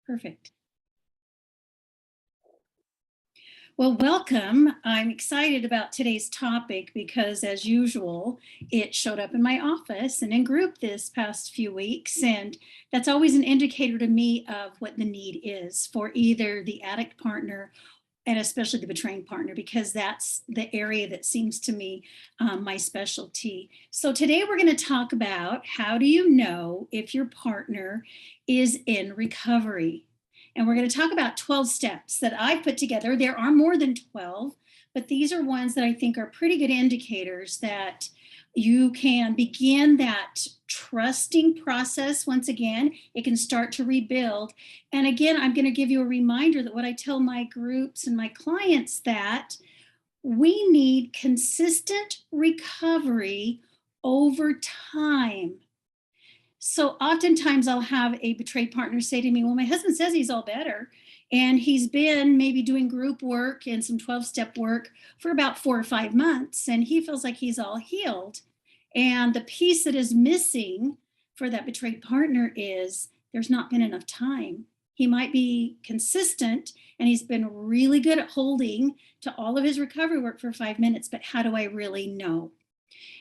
Perfect. Well, welcome. I'm excited about today's topic because, as usual, it showed up in my office and in group this past few weeks. And that's always an indicator to me of what the need is for either the addict partner and especially the betraying partner, because that's the area that seems to me my specialty. So, today we're going to talk about how do you know if your partner is in recovery? And we're going to talk about 12 steps that I've put together. There are more than 12, but these are ones that I think are pretty good indicators that you can begin that trusting process once again. It can start to rebuild. And again, I'm going to give you a reminder that what I tell my groups and my clients that we need consistent recovery over time. So oftentimes I'll have a betrayed partner say to me, well, my husband says he's all better. And he's been maybe doing group work and some 12-step work for about 4 or 5 months. And he feels like he's all healed. And the piece that is missing for that betrayed partner is there's not been enough time. He might be consistent and he's been really good at holding to all of his recovery work for 5 minutes, but how do I really know?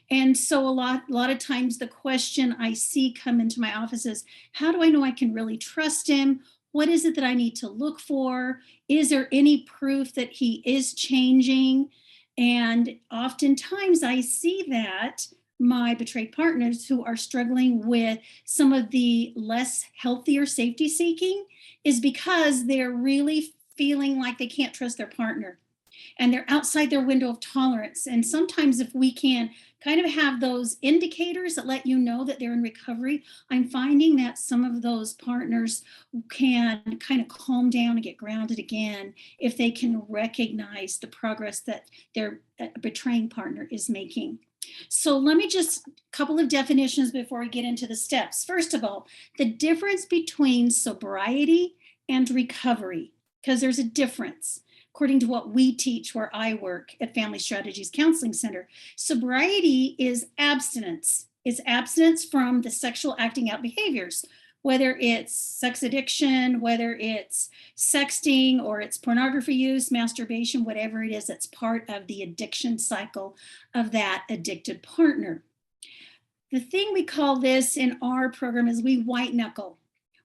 And so a lot of times the question I see come into my office is, how do I know I can really trust him? What is it that I need to look for? Is there any proof that he is changing? And oftentimes I see that my betrayed partners who are struggling with some of the less healthier safety seeking is because they're really feeling like they can't trust their partner and they're outside their window of tolerance. And sometimes, if we can kind of have those indicators that let you know that they're in recovery, I'm finding that some of those partners can kind of calm down and get grounded again if they can recognize the progress that their betraying partner is making. So let me just a couple of definitions before we get into the steps. First of all, the difference between sobriety and recovery, because there's a difference according to what we teach where I work at Family Strategies Counseling Center. Sobriety is abstinence. It's abstinence from the sexual acting out behaviors, whether it's sex addiction, whether it's sexting, or it's pornography use, masturbation, whatever it is that's part of the addiction cycle of that addicted partner. The thing we call this in our program is we white knuckle.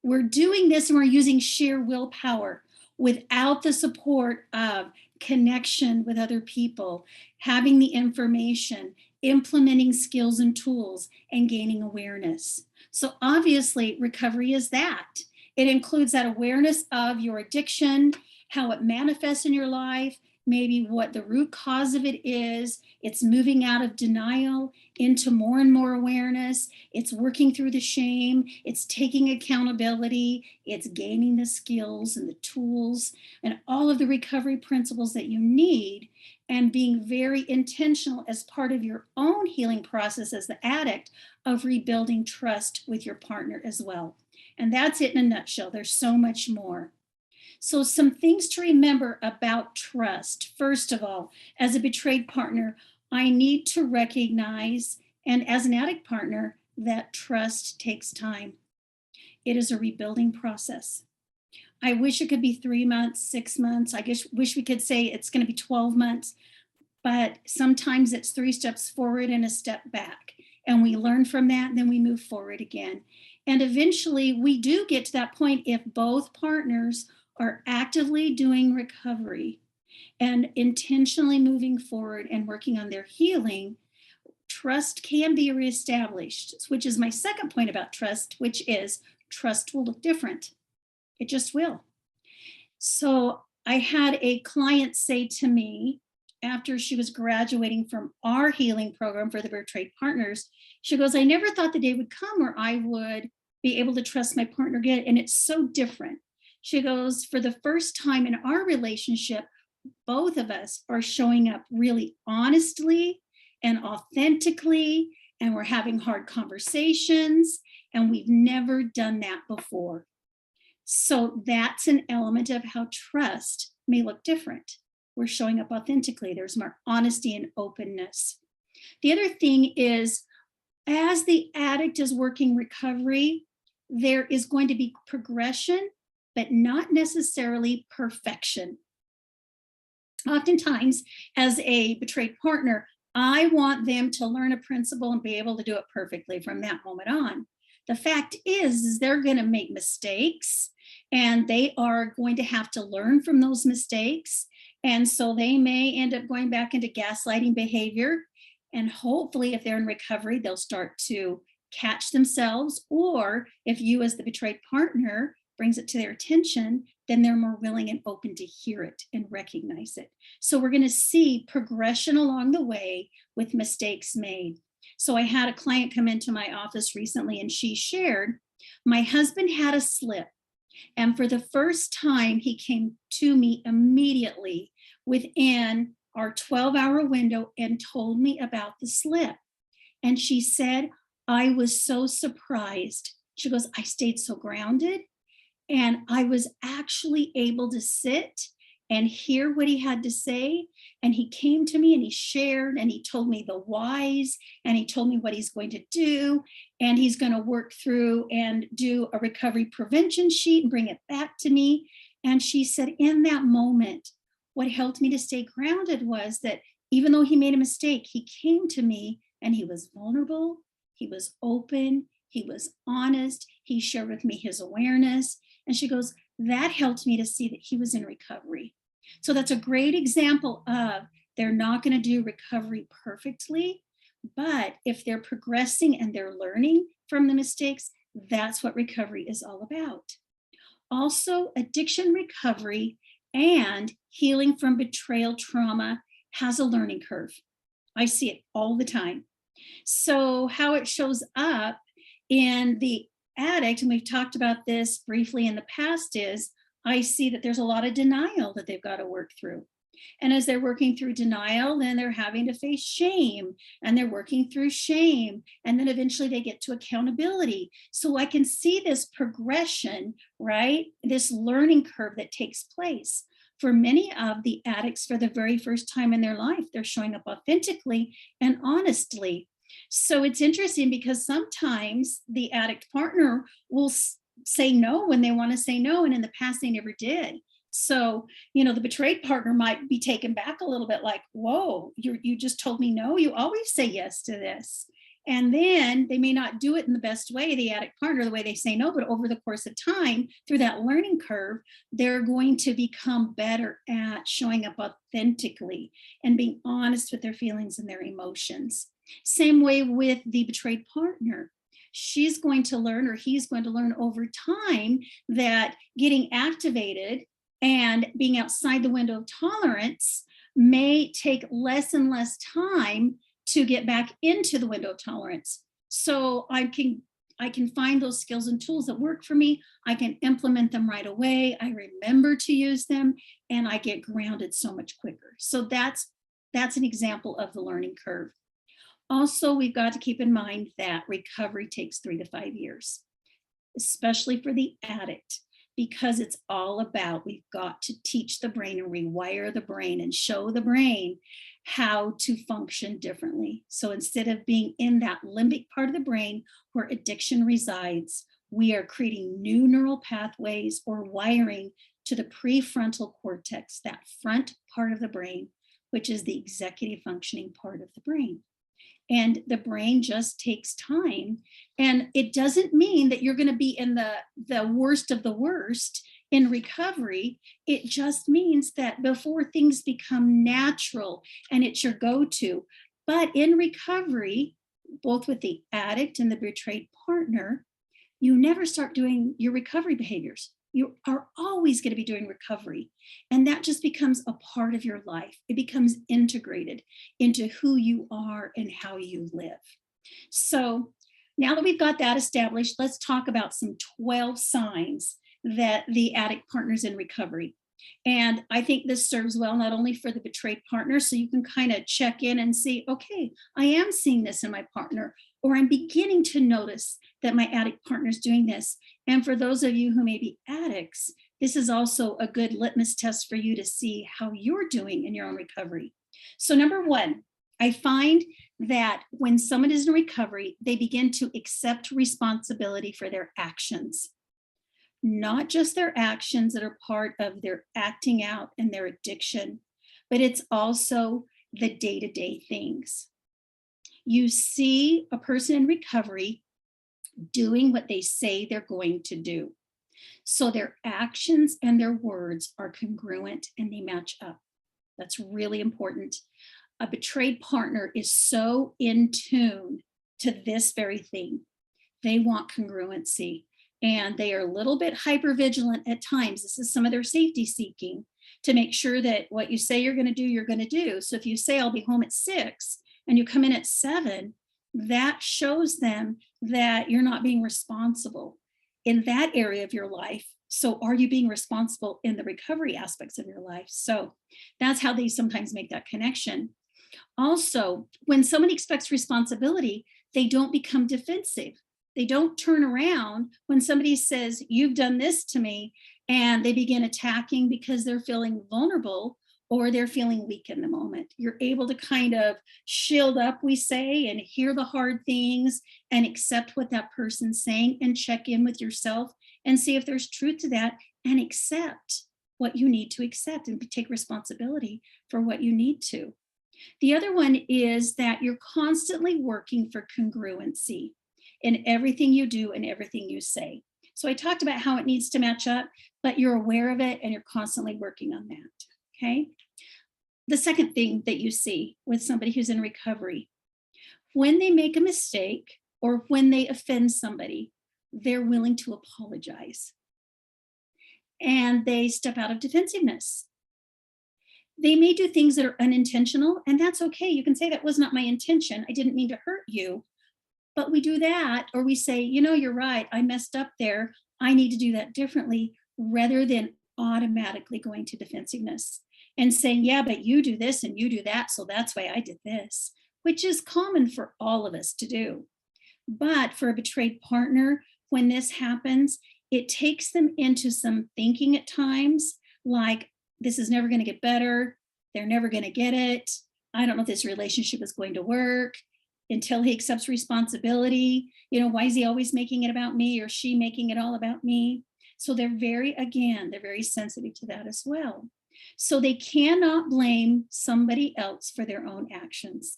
We're doing this and we're using sheer willpower without the support of connection with other people, having the information, implementing skills and tools, and gaining awareness. So obviously, recovery is that. It includes that awareness of your addiction, how it manifests in your life, maybe what the root cause of it is. It's moving out of denial into more and more awareness. It's working through the shame. It's taking accountability. It's gaining the skills and the tools and all of the recovery principles that you need, and being very intentional as part of your own healing process as the addict of rebuilding trust with your partner as well. And that's it in a nutshell. There's so much more. So, some things to remember about trust. First of all, as a betrayed partner, I need to recognize, and as an addict partner, that trust takes time. It is a rebuilding process. I wish it could be 3 months, 6 months. I guess wish we could say it's going to be 12 months, but sometimes it's 3 steps forward and a step back. And we learn from that, and then we move forward again. And eventually, we do get to that point if both partners are actively doing recovery and intentionally moving forward and working on their healing. Trust can be reestablished, which is my second point about trust, which is trust will look different. It just will. So I had a client say to me after she was graduating from our healing program for the betrayed partners, she goes, I never thought the day would come where I would be able to trust my partner again. And it's so different. She goes, for the first time in our relationship, both of us are showing up really honestly and authentically, and we're having hard conversations, and we've never done that before. So that's an element of how trust may look different. We're showing up authentically. There's more honesty and openness. The other thing is, as the addict is working recovery, there is going to be progression but not necessarily perfection. Oftentimes, as a betrayed partner, I want them to learn a principle and be able to do it perfectly from that moment on. The fact is they're going to make mistakes and they are going to have to learn from those mistakes. And so they may end up going back into gaslighting behavior. And hopefully, if they're in recovery, they'll start to catch themselves. Or if you, as the betrayed partner, brings it to their attention, then they're more willing and open to hear it and recognize it. So we're going to see progression along the way with mistakes made. So I had a client come into my office recently and she shared, my husband had a slip. And for the first time, he came to me immediately within our 12-hour window and told me about the slip. And she said, I was so surprised. She goes, I stayed so grounded. And I was actually able to sit and hear what he had to say. And he came to me and he shared and he told me the whys and he told me what he's going to do. And he's going to work through and do a recovery prevention sheet and bring it back to me. And she said, in that moment, what helped me to stay grounded was that even though he made a mistake, he came to me and he was vulnerable, he was open, he was honest, he shared with me his awareness. And she goes, that helped me to see that he was in recovery. So that's a great example of they're not going to do recovery perfectly, but if they're progressing and they're learning from the mistakes, that's what recovery is all about. Also, addiction recovery and healing from betrayal trauma has a learning curve. I see it all the time. So how it shows up in the addict, and we've talked about this briefly in the past, is I see that there's a lot of denial that they've got to work through. And as they're working through denial, then they're having to face shame and they're working through shame. And then eventually they get to accountability. So I can see this progression, right? This learning curve that takes place. For many of the addicts, for the very first time in their life, they're showing up authentically and honestly. So it's interesting because sometimes the addict partner will say no when they want to say no. And in the past, they never did. So, the betrayed partner might be taken back a little bit like, whoa, you just told me no. You always say yes to this. And then they may not do it in the best way, the addict partner, the way they say no, but over the course of time, through that learning curve, they're going to become better at showing up authentically and being honest with their feelings and their emotions. Same way with the betrayed partner. She's going to learn, or he's going to learn over time, that getting activated and being outside the window of tolerance may take less and less time to get back into the window of tolerance. So I can find those skills and tools that work for me. I can implement them right away. I remember to use them and I get grounded so much quicker. So that's an example of the learning curve. Also, we've got to keep in mind that recovery takes 3 to 5 years, especially for the addict, because it's all about, we've got to teach the brain and rewire the brain and show the brain how to function differently. So instead of being in that limbic part of the brain where addiction resides, we are creating new neural pathways or wiring to the prefrontal cortex, that front part of the brain, which is the executive functioning part of the brain. And the brain just takes time. And it doesn't mean that you're going to be in the worst of the worst in recovery. It just means that before things become natural and it's your go-to. But in recovery, both with the addict and the betrayed partner, you never start doing your recovery behaviors. You are always going to be doing recovery. And that just becomes a part of your life. It becomes integrated into who you are and how you live. So now that we've got that established, let's talk about some 12 signs that the addict partner's in recovery. And I think this serves well not only for the betrayed partner, so you can kind of check in and see, okay, I am seeing this in my partner, or I'm beginning to notice that my addict partner's doing this. And for those of you who may be addicts, this is also a good litmus test for you to see how you're doing in your own recovery. So number one, I find that when someone is in recovery, they begin to accept responsibility for their actions. not just their actions that are part of their acting out and their addiction, but it's also the day-to-day things. You see a person in recovery doing what they say they're going to do. So their actions and their words are congruent and they match up. That's really important. A betrayed partner is so in tune to this very thing. They want congruency and they are a little bit hyper vigilant at times. This is some of their safety seeking to make sure that what you say you're going to do, you're going to do. So if you say I'll be home at 6 and you come in at 7, that shows them that you're not being responsible in that area of your life. So are you being responsible in the recovery aspects of your life? So that's how they sometimes make that connection. Also, when someone expects responsibility, they don't become defensive. They don't turn around when somebody says, you've done this to me, and they begin attacking because they're feeling vulnerable or they're feeling weak in the moment. You're able to kind of shield up, we say, and hear the hard things and accept what that person's saying and check in with yourself and see if there's truth to that and accept what you need to accept and take responsibility for what you need to. The other one is that you're constantly working for congruency in everything you do and everything you say. So I talked about how it needs to match up, but you're aware of it and you're constantly working on that, okay? The second thing that you see with somebody who's in recovery, when they make a mistake or when they offend somebody, they're willing to apologize. And they step out of defensiveness. They may do things that are unintentional, and that's okay. You can say that was not my intention. I didn't mean to hurt you. But we do that, or we say, you know, you're right. I messed up there. I need to do that differently, rather than automatically going to defensiveness and saying, yeah, but you do this and you do that. So that's why I did this, which is common for all of us to do. But for a betrayed partner, when this happens, it takes them into some thinking at times like, this is never going to get better. They're never going to get it. I don't know if this relationship is going to work until he accepts responsibility. You know, why is he always making it about me or she making it all about me? So they're very sensitive to that as well. So they cannot blame somebody else for their own actions.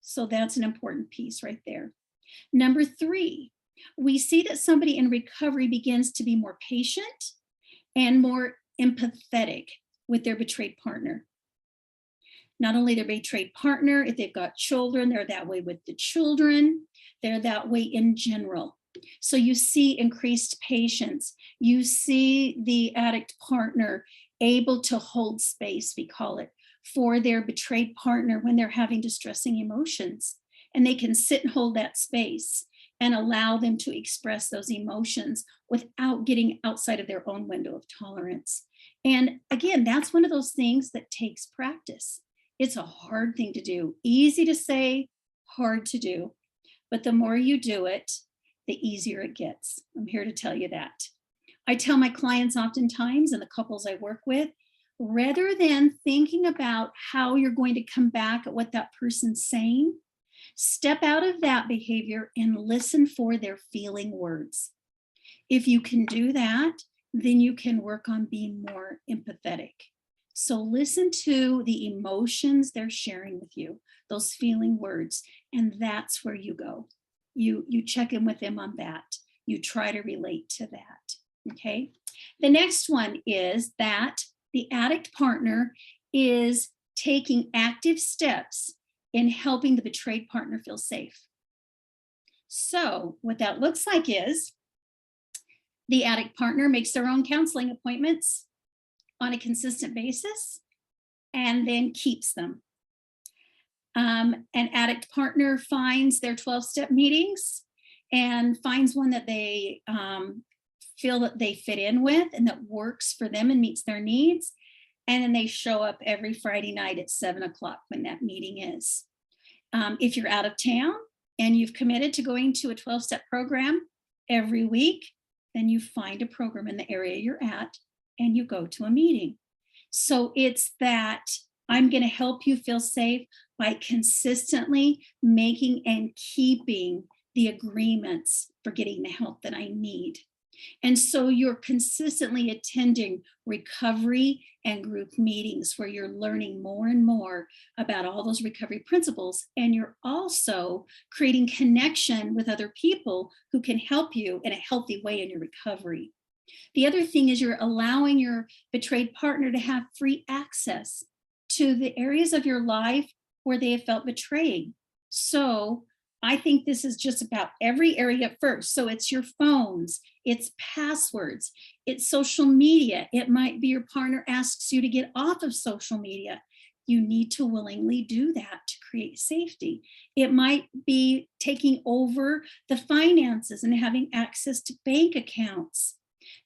So that's an important piece right there. Number 3, we see that somebody in recovery begins to be more patient and more empathetic with their betrayed partner. Not only their betrayed partner, if they've got children, they're that way with the children. They're that way in general. So you see increased patience. You see the addict partner able to hold space, we call it, for their betrayed partner when they're having distressing emotions. And they can sit and hold that space and allow them to express those emotions without getting outside of their own window of tolerance. And again, that's one of those things that takes practice. It's a hard thing to do, easy to say, hard to do. But the more you do it, the easier it gets. I'm here to tell you that. I tell my clients oftentimes, and the couples I work with, rather than thinking about how you're going to come back at what that person's saying, step out of that behavior and listen for their feeling words. If you can do that, then you can work on being more empathetic. So listen to the emotions they're sharing with you, those feeling words, and that's where you go. You check in with them on that. You try to relate to that, okay? The next one is that the addict partner is taking active steps in helping the betrayed partner feel safe. So what that looks like is the addict partner makes their own counseling appointments on a consistent basis and then keeps them. An addict partner finds their 12-step meetings and finds one that they feel that they fit in with and that works for them and meets their needs. And then they show up every Friday night at 7:00 when that meeting is. If you're out of town and you've committed to going to a 12-step program every week, then you find a program in the area you're at and you go to a meeting. So it's that I'm going to help you feel safe by consistently making and keeping the agreements for getting the help that I need. And so you're consistently attending recovery and group meetings where you're learning more and more about all those recovery principles. And you're also creating connection with other people who can help you in a healthy way in your recovery. The other thing is you're allowing your betrayed partner to have free access to the areas of your life where they have felt betrayed. So I think this is just about every area at first. So it's your phones, it's passwords, it's social media. It might be your partner asks you to get off of social media. You need to willingly do that to create safety. It might be taking over the finances and having access to bank accounts.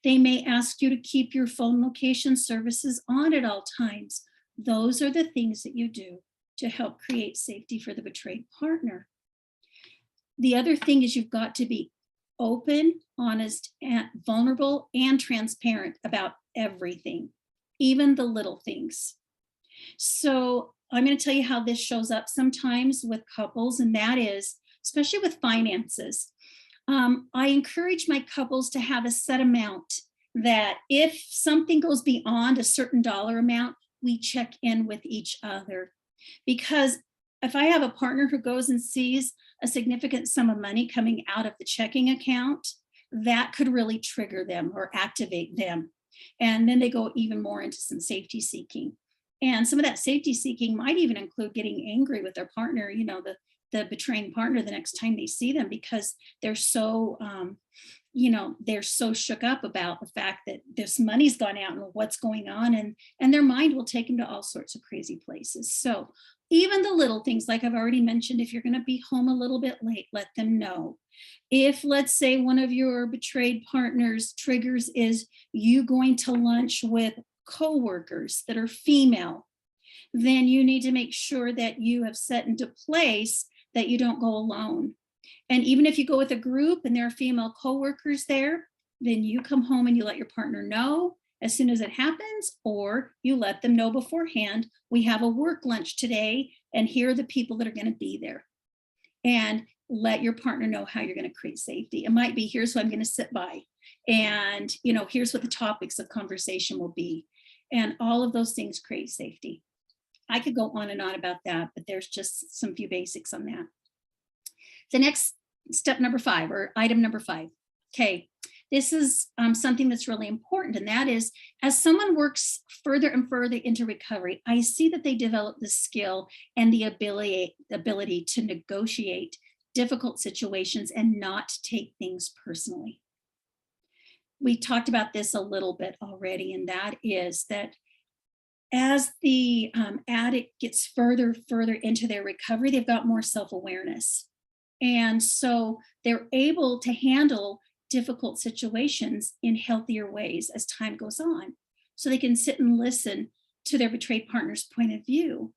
They may ask you to keep your phone location services on at all times. Those are the things that you do to help create safety for the betrayed partner. The other thing is you've got to be open, honest, and vulnerable and transparent about everything, even the little things. So I'm going to tell you how this shows up sometimes with couples, and that is, especially with finances. I encourage my couples to have a set amount that if something goes beyond a certain dollar amount, we check in with each other. Because if I have a partner who goes and sees a significant sum of money coming out of the checking account, that could really trigger them or activate them. And then they go even more into some safety seeking. And some of that safety seeking might even include getting angry with their partner, the betraying partner the next time they see them because they're so they're so shook up about the fact that this money's gone out and what's going on, and their mind will take them to all sorts of crazy places. So even the little things, like I've already mentioned, if you're going to be home a little bit late, let them know. If, let's say, one of your betrayed partners triggers is you going to lunch with coworkers that are female, then you need to make sure that you have set into place that you don't go alone. And even if you go with a group and there are female coworkers there, then you come home and you let your partner know as soon as it happens, or you let them know beforehand, we have a work lunch today, and here are the people that are going to be there. And let your partner know how you're going to create safety. It might be, here's who I'm going to sit by. And, here's what the topics of conversation will be. And all of those things create safety. I could go on and on about that, but there's just some few basics on that. The next step number 5, or item number 5. Okay, this is something that's really important, and that is, as someone works further and further into recovery, I see that they develop the skill and the ability to negotiate difficult situations and not take things personally. We talked about this a little bit already, and that is that as the addict gets further into their recovery, they've got more self-awareness. And so they're able to handle difficult situations in healthier ways as time goes on. So they can sit and listen to their betrayed partner's point of view.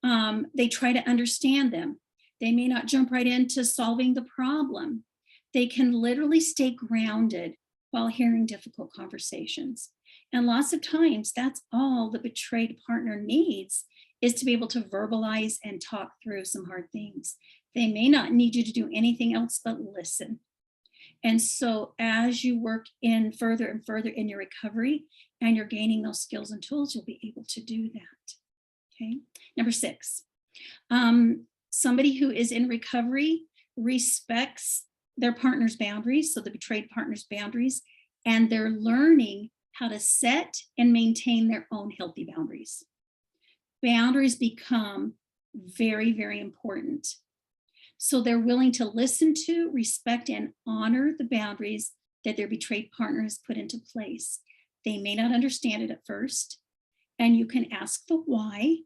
They try to understand them. They may not jump right into solving the problem. They can literally stay grounded while hearing difficult conversations. And lots of times, that's all the betrayed partner needs, is to be able to verbalize and talk through some hard things. They may not need you to do anything else but listen. And so as you work in further and further in your recovery and you're gaining those skills and tools, you'll be able to do that. Okay. Number 6, somebody who is in recovery respects their partner's boundaries, so the betrayed partner's boundaries, and they're learning how to set and maintain their own healthy boundaries. Boundaries become very, very important. So they're willing to listen to, respect, and honor the boundaries that their betrayed partner has put into place. They may not understand it at first, and you can ask the why.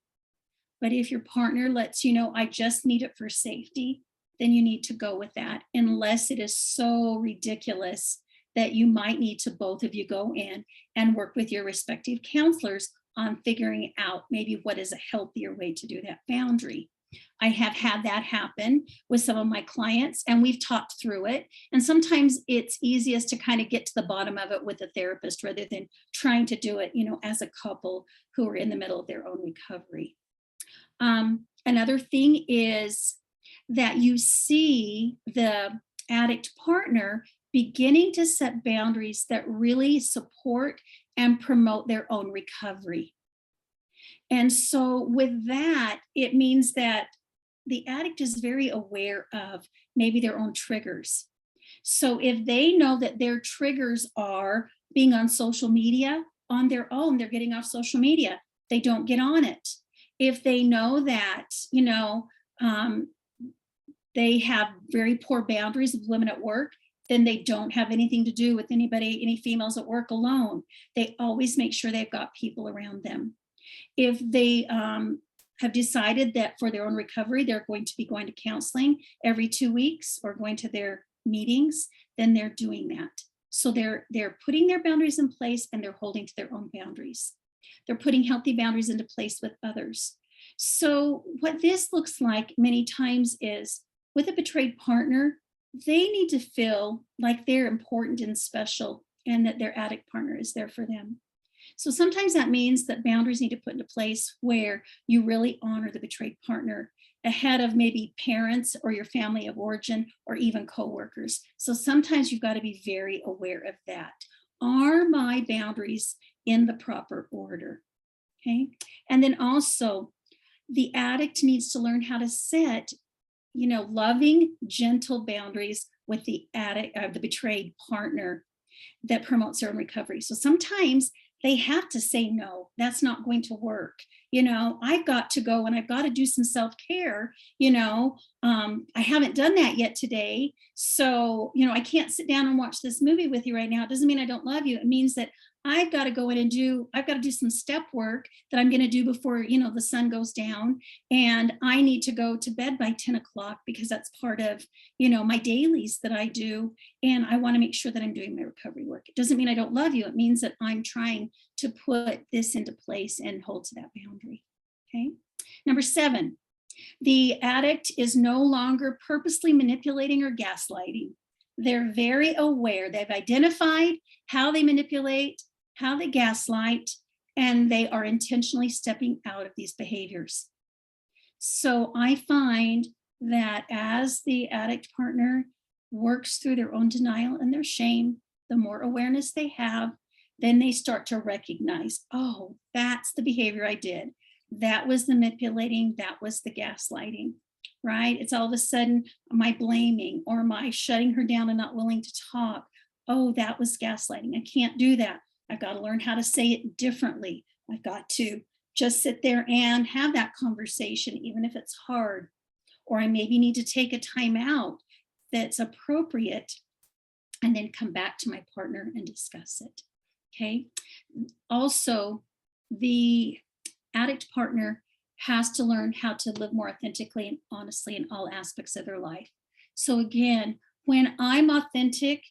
But if your partner lets you know, I just need it for safety, then you need to go with that, unless it is so ridiculous that you might need to both of you go in and work with your respective counselors on figuring out maybe what is a healthier way to do that boundary. I have had that happen with some of my clients, and we've talked through it. And sometimes it's easiest to kind of get to the bottom of it with a therapist rather than trying to do it, as a couple who are in the middle of their own recovery. Another thing is that you see the addict partner beginning to set boundaries that really support and promote their own recovery. And so, with that, it means that the addict is very aware of maybe their own triggers. So, if they know that their triggers are being on social media on their own, they're getting off social media, they don't get on it. If they know that, um, they have very poor boundaries with women at work, then they don't have anything to do with anybody, any females at work alone. They always make sure they've got people around them. If they have decided that for their own recovery, they're going to be going to counseling every 2 weeks or going to their meetings, then they're doing that. So they're putting their boundaries in place and they're holding to their own boundaries. They're putting healthy boundaries into place with others. So what this looks like many times is with a betrayed partner, they need to feel like they're important and special and that their addict partner is there for them. So sometimes that means that boundaries need to put into place where you really honor the betrayed partner ahead of maybe parents or your family of origin or even coworkers. So sometimes you've got to be very aware of that. Are my boundaries in the proper order? Okay. And then also, the addict needs to learn how to set, loving, gentle boundaries with the addict, the betrayed partner that promotes their own recovery. So sometimes they have to say no, that's not going to work. I've got to go and I've got to do some self-care. I haven't done that yet today. So, I can't sit down and watch this movie with you right now. It doesn't mean I don't love you. It means that I've got to go in and I've got to do some step work that I'm going to do before, the sun goes down. And I need to go to bed by 10 o'clock because that's part of, my dailies that I do. And I want to make sure that I'm doing my recovery work. It doesn't mean I don't love you. It means that I'm trying to put this into place and hold to that boundary. Okay. Number 7, the addict is no longer purposely manipulating or gaslighting. They're very aware. They've identified how they manipulate, how they gaslight, and they are intentionally stepping out of these behaviors. So I find that as the addict partner works through their own denial and their shame, the more awareness they have, then they start to recognize, oh, that's the behavior I did. That was the manipulating, that was the gaslighting, right? It's all of a sudden my blaming or my shutting her down and not willing to talk. Oh, that was gaslighting. I can't do that. I've got to learn how to say it differently. I've got to just sit there and have that conversation, even if it's hard. Or I maybe need to take a time out that's appropriate and then come back to my partner and discuss it. Okay. Also, the addict partner has to learn how to live more authentically and honestly in all aspects of their life. So again, when I'm authentic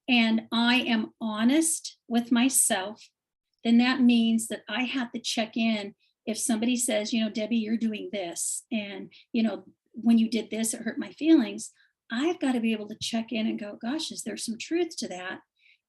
and I am honest with myself, then that means that I have to check in if somebody says, Debbie, you're doing this. And, when you did this, it hurt my feelings. I've got to be able to check in and go, gosh, is there some truth to that?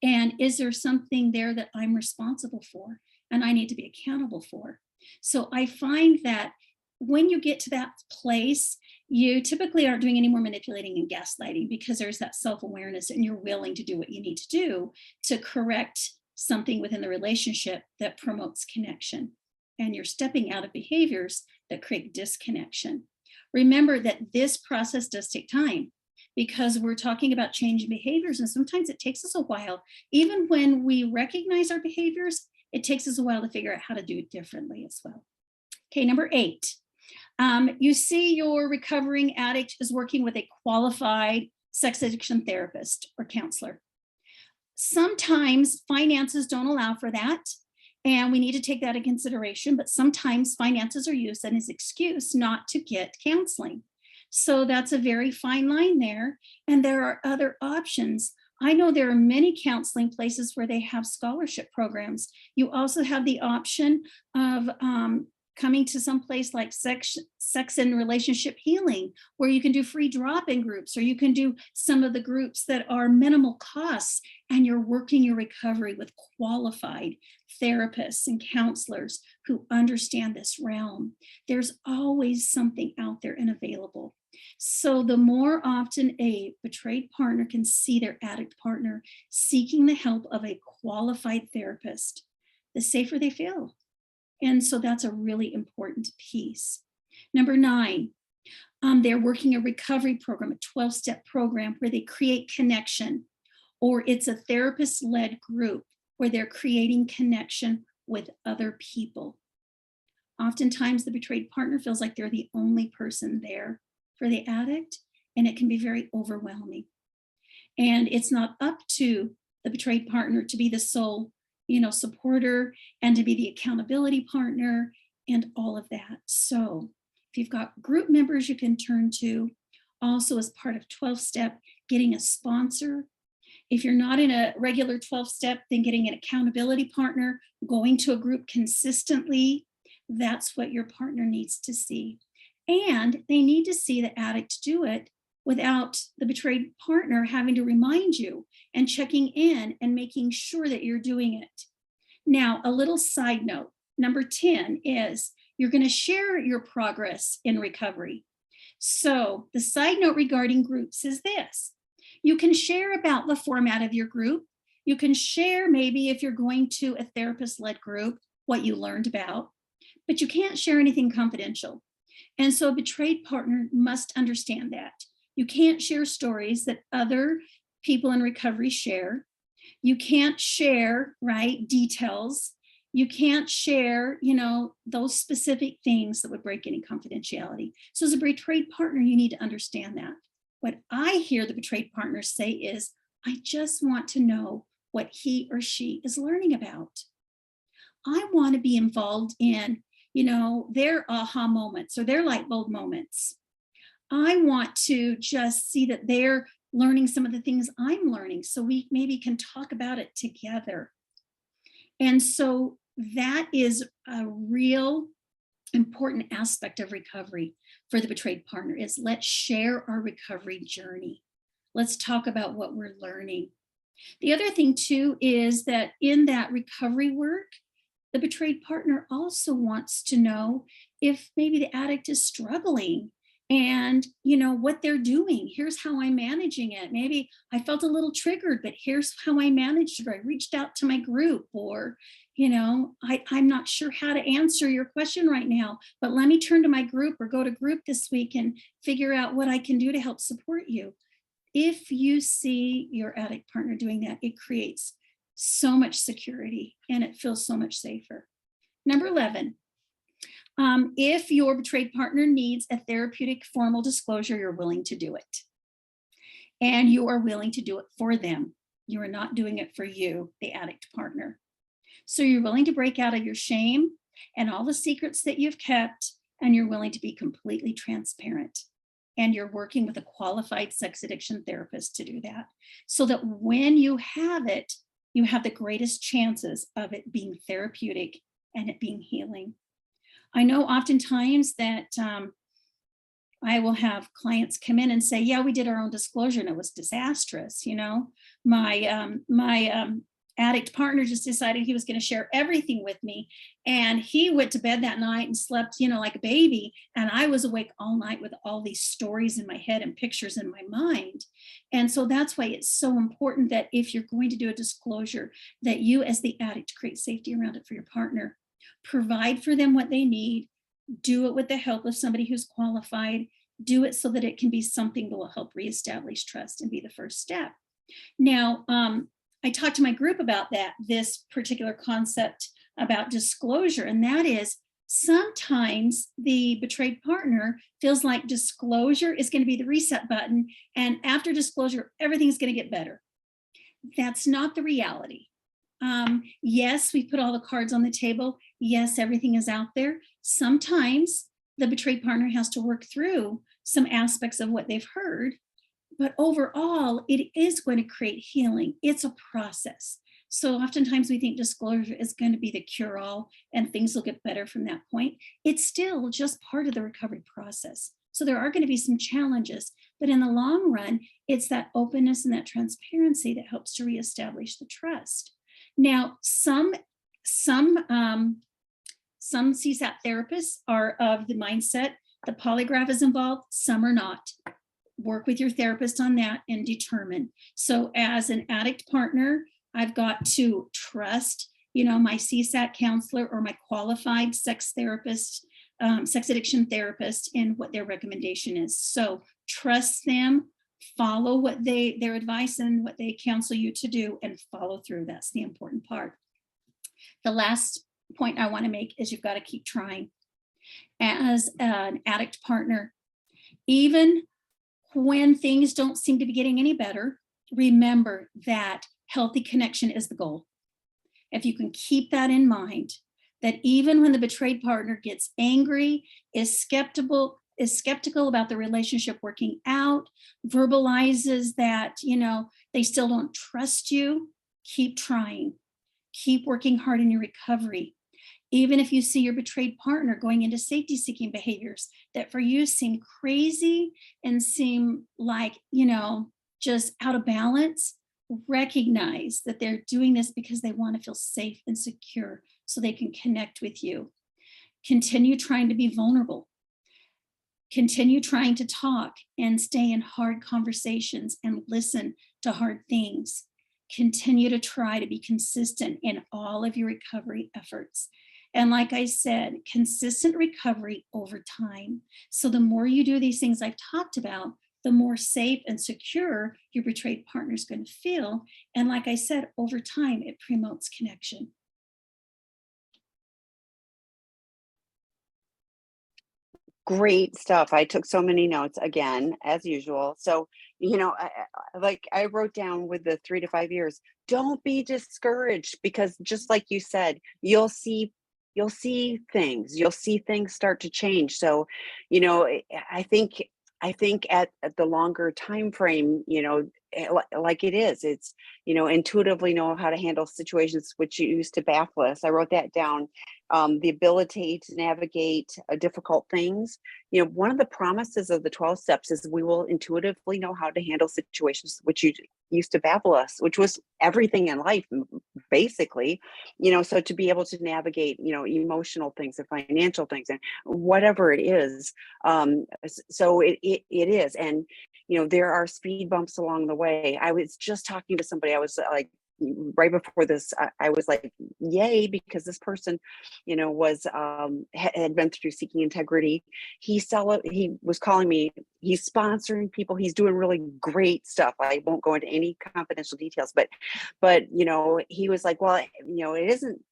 And is there something there that I'm responsible for and I need to be accountable for? So I find that when you get to that place, you typically aren't doing any more manipulating and gaslighting because there's that self-awareness and you're willing to do what you need to do to correct something within the relationship that promotes connection. And you're stepping out of behaviors that create disconnection. Remember that this process does take time because we're talking about changing behaviors and sometimes it takes us a while. Even when we recognize our behaviors, it takes us a while to figure out how to do it differently as well. Okay, number 8. You see your recovering addict is working with a qualified sex addiction therapist or counselor. Sometimes finances don't allow for that, and we need to take that into consideration, but sometimes finances are used as an excuse not to get counseling. So that's a very fine line there, and there are other options. I know there are many counseling places where they have scholarship programs. You also have the option of coming to some place like sex and relationship healing, where you can do free drop-in groups, or you can do some of the groups that are minimal costs, and you're working your recovery with qualified therapists and counselors who understand this realm. There's always something out there and available. So the more often a betrayed partner can see their addict partner seeking the help of a qualified therapist, the safer they feel. And so that's a really important piece. Number 9, they're working a recovery program, a 12-step program where they create connection, or it's a therapist-led group where they're creating connection with other people. Oftentimes, the betrayed partner feels like they're the only person there for the addict, and it can be very overwhelming. And it's not up to the betrayed partner to be the sole, supporter and to be the accountability partner and all of that. So if you've got group members you can turn to, also as part of 12-step, getting a sponsor. If you're not in a regular 12-step, then getting an accountability partner, going to a group consistently, that's what your partner needs to see. And they need to see the addict do it without the betrayed partner having to remind you and checking in and making sure that you're doing it. Now, a little side note, number 10 is you're going to share your progress in recovery. So the side note regarding groups is this. You can share about the format of your group. You can share maybe if you're going to a therapist-led group, what you learned about, but you can't share anything confidential. And so a betrayed partner must understand that. You can't share stories that other people in recovery share. You can't share, right, details. You can't share, those specific things that would break any confidentiality. So as a betrayed partner, you need to understand that. What I hear the betrayed partner say is, I just want to know what he or she is learning about. I want to be involved in, their aha moments or their light bulb moments. I want to just see that they're learning some of the things I'm learning so we maybe can talk about it together. And so that is a real important aspect of recovery for the betrayed partner is let's share our recovery journey. Let's talk about what we're learning. The other thing too is that in that recovery work, the betrayed partner also wants to know if maybe the addict is struggling and what they're doing. Here's how I'm managing it. Maybe I felt a little triggered, but here's how I managed it. I reached out to my group, or I'm not sure how to answer your question right now, but let me turn to my group or go to group this week and figure out what I can do to help support you. If you see your addict partner doing that, it creates so much security and it feels so much safer. Number 11, if your betrayed partner needs a therapeutic formal disclosure, you're willing to do it. And you are willing to do it for them. You are not doing it for you, the addict partner. So you're willing to break out of your shame and all the secrets that you've kept, and you're willing to be completely transparent. And you're working with a qualified sex addiction therapist to do that. So that when you have it, you have the greatest chances of it being therapeutic and it being healing. I know oftentimes that I will have clients come in and say, yeah, we did our own disclosure and it was disastrous. My addict partner just decided he was going to share everything with me. And he went to bed that night and slept, like a baby. And I was awake all night with all these stories in my head and pictures in my mind. And so that's why it's so important that if you're going to do a disclosure, that you as the addict create safety around it for your partner. Provide for them what they need. Do it with the help of somebody who's qualified. Do it so that it can be something that will help reestablish trust and be the first step. Now, I talked to my group about this particular concept about disclosure, and that is sometimes the betrayed partner feels like disclosure is going to be the reset button, and after disclosure, everything's going to get better. That's not the reality. Yes, we put all the cards on the table. Yes, everything is out there. Sometimes the betrayed partner has to work through some aspects of what they've heard. But overall, it is going to create healing. It's a process. So oftentimes we think disclosure is going to be the cure-all and things will get better from that point. It's still just part of the recovery process. So there are going to be some challenges, but in the long run, it's that openness and that transparency that helps to reestablish the trust. Now, some CSAT therapists are of the mindset The polygraph is involved, some are not. Work with your therapist on that and determine. So as an addict partner, I've got to trust, my CSAT counselor or my qualified sex therapist, sex addiction therapist, and what their recommendation is. So trust them, follow what their advice and what they counsel you to do, and follow through. That's the important part. The last point I want to make is you've got to keep trying. As an addict partner, even when things don't seem to be getting any better, remember that healthy connection is the goal. If you can keep that in mind, that even when the betrayed partner gets angry, is skeptical about the relationship working out, verbalizes that, they still don't trust you, keep trying. Keep working hard in your recovery. Even if you see your betrayed partner going into safety-seeking behaviors that for you seem crazy and seem like, just out of balance, recognize that they're doing this because they want to feel safe and secure so they can connect with you. Continue trying to be vulnerable. Continue trying to talk and stay in hard conversations and listen to hard things. Continue to try to be consistent in all of your recovery efforts. And like I said, consistent recovery over time. So the more you do these things I've talked about, the more safe and secure your betrayed partner is going to feel. And like I said, over time, it promotes connection. Great stuff. I took so many notes again, as usual. So, I wrote down with the 3 to 5 years, don't be discouraged, because just like you said, you'll see things start to change. So, I think at the longer time frame, like it is, it's, intuitively know how to handle situations which used to baffle us. I wrote that down. The ability to navigate difficult things. One of the promises of the 12 steps is we will intuitively know how to handle situations which used to baffle us, which was everything in life, basically. So to be able to navigate, emotional things and financial things and whatever it is. So it is. And, there are speed bumps along the way. I was just talking to somebody, I was like, right before this, I was like, yay, because this person, was had been through Seeking Integrity. He was calling me, he's sponsoring people, he's doing really great stuff. I won't go into any confidential details, but he was like, well, it isn't,